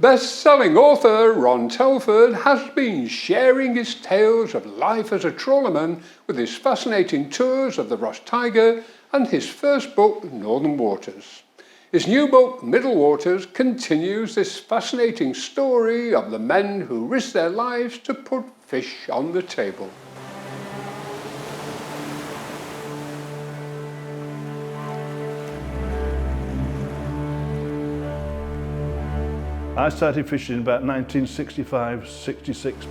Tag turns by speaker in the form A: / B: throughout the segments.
A: Best-selling author Ron Telford has been sharing his tales of life as a trawlerman with his fascinating tours of the Ross Tiger and his first book, Northern Waters. His new book, Middle Waters, continues this fascinating story of the men who risked their lives to put fish on the table.
B: I started fishing in about 1965, 66.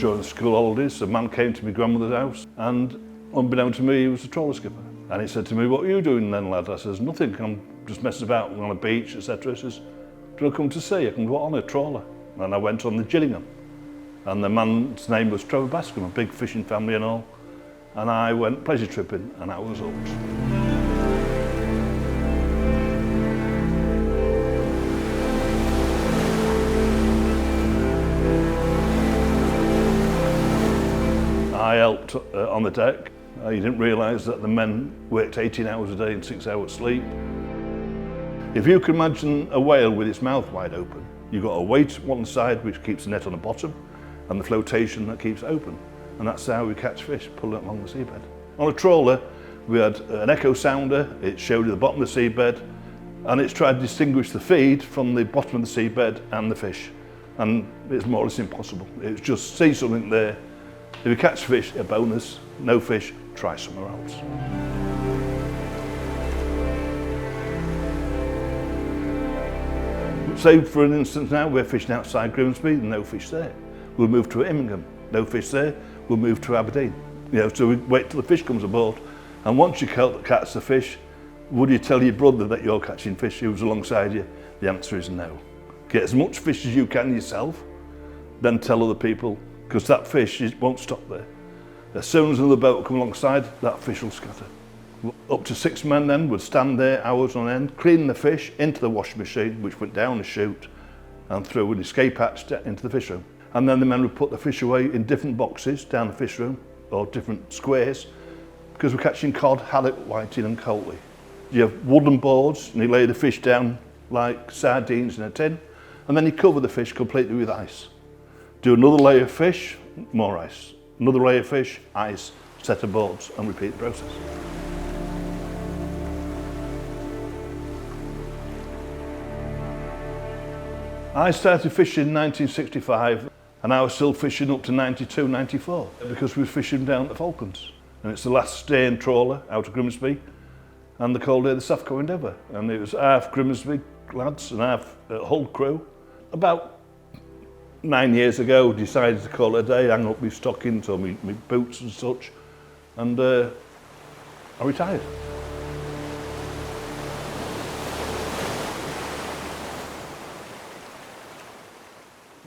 B: During the school holidays, a man came to my grandmother's house and, unbeknown to me, he was a trawler skipper. And he said to me, "What are you doing then, lad?" I says, "Nothing, I'm just messing about on a beach, etc." He says, "Do you come to sea? I can go on a trawler." And I went on the Gillingham. And the man's name was Trevor Bascom, a big fishing family and all. And I went pleasure tripping and I was hooked. I helped on the deck. You didn't realise that the men worked 18 hours a day and 6 hours sleep. If you can imagine a whale with its mouth wide open, you've got a weight one side which keeps the net on the bottom and the flotation that keeps it open. And that's how we catch fish, pulling it along the seabed. On a trawler, we had an echo sounder. It showed you the bottom of the seabed and it's tried to distinguish the feed from the bottom of the seabed and the fish. And it's more or less impossible. It's just see something there. If you catch fish, a bonus. No fish, try somewhere else. Say for an instance now, we're fishing outside Grimsby, no fish there. We'll move to Immingham, no fish there. We'll move to Aberdeen. So we wait till the fish comes aboard. And once you catch the fish, would you tell your brother that you're catching fish who's alongside you? The answer is no. Get as much fish as you can yourself, then tell other people, because that fish won't stop there. As soon as another boat will come alongside, that fish will scatter. Up to 6 men then would stand there hours on end, cleaning the fish into the washing machine, which went down the chute and through an escape hatch into the fish room. And then the men would put the fish away in different boxes down the fish room, or different squares, because we're catching cod, haddock, whiting and coltley. You have wooden boards and you lay the fish down like sardines in a tin, and then you cover the fish completely with ice. Do another layer of fish, more ice. Another layer of fish, ice, set of boards, and repeat the process. I started fishing in 1965, and I was still fishing up to 92, 94, because we were fishing down at the Falklands. And it's the last staying trawler out of Grimsby, and they called it the Safco Endeavour. And it was half Grimsby lads and half Hull crew. About 9 years ago, decided to call it a day, hang up my stockings or my boots and such, and I retired.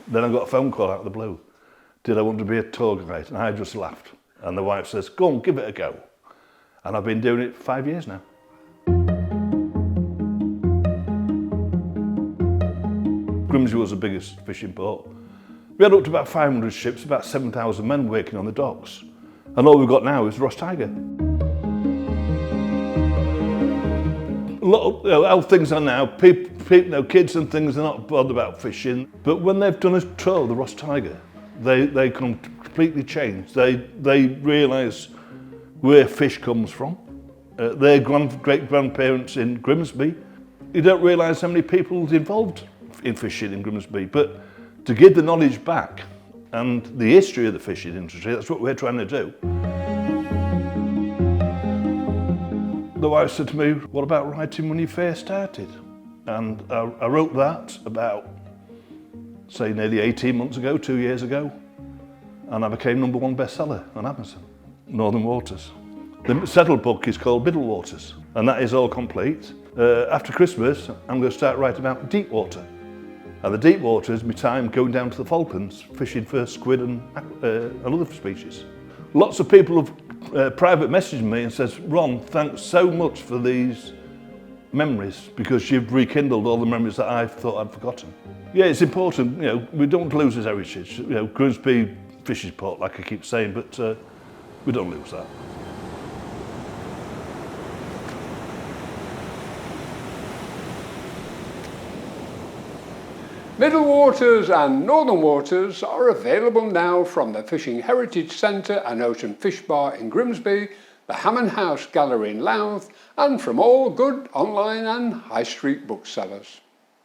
B: Then I got a phone call out of the blue. Did I want to be a tour guide? And I just laughed. And the wife says, "Go on, give it a go." And I've been doing it for 5 years now. Grimsby was the biggest fishing port. We had up to about 500 ships, about 7,000 men working on the docks. And all we've got now is Ross Tiger. A lot of how things are now, people, kids and things are not bothered about fishing. But when they've done a tour of the Ross Tiger, they completely change. They realise where fish comes from. Their great-grandparents in Grimsby. You don't realise how many people involved in fishing in Grimsby, but to give the knowledge back and the history of the fishing industry, that's what we're trying to do. The wife said to me, "What about writing when you first started?" And I wrote that about, say, nearly 18 months ago, 2 years ago, and I became #1 bestseller on Amazon, Northern Waters. The settled book is called Middle Waters, and that is all complete. After Christmas, I'm going to start writing about deep water. And the deep water is my time going down to the Falklands, fishing for squid and other species. Lots of people have private messaged me and says, "Ron, thanks so much for these memories, because you've rekindled all the memories that I thought I'd forgotten." Yeah, it's important, we don't want to lose this heritage. Grimsby fishing port, like I keep saying, but we don't lose that.
A: Middle Waters and Northern Waters are available now from the Fishing Heritage Centre and Ocean Fish Bar in Grimsby, the Hammond House Gallery in Louth, and from all good online and high street booksellers.